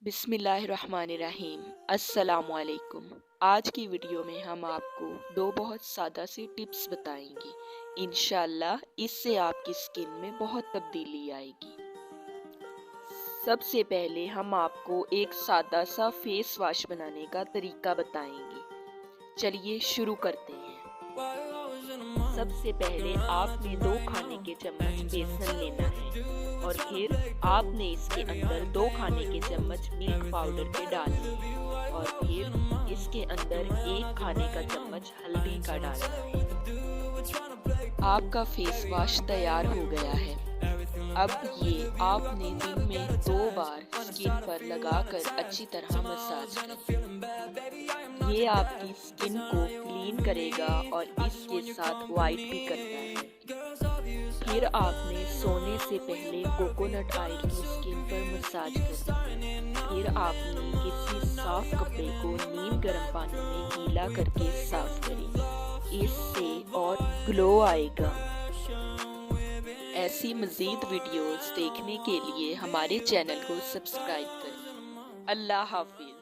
बिस्मिल्लाहिर्रहमानिर्रहीम। अस्सलामुअलैकुम। आज की वीडियो में हम आपको दो बहुत सादा सी टिप्स बताएंगे। इंशाल्लाह इससे आपकी स्किन में बहुत तब्दीली आएगी। सबसे पहले हम आपको एक सादा सा फेस वॉश बनाने का तरीका बताएंगे। चलिए शुरू करते हैं। सबसे पहले आपने 2 खाने के चम्मच बेसन लेना है और फिर आपने इसके अंदर 2 खाने के चम्मच मिल्क पाउडर के डालने हैं और फिर इसके अंदर 1 खाने का चम्मच हल्दी का डालना है। आपका फेस वॉश तैयार हो गया है। अब ये आपने दिन में 2 बार स्किन पर लगाकर अच्छी तरह मसाज करें। ये आपकी स्किन को क्लीन करेगा और इसके साथ वाइट भी करता है। फिर आपने सोने से पहले कोकोनट ऑयल की स्किन पर मसाज करें। फिर आपने किसी साफ कपड़े को नीम गर्म पानी में गीला करके साफ करें। इससे और ग्लो आएगा। ऐसी मज़ीद वीडियोस देखने के लिए हमारे चैनल को सब्सक्राइब करें। अल्लाह हाफिज़।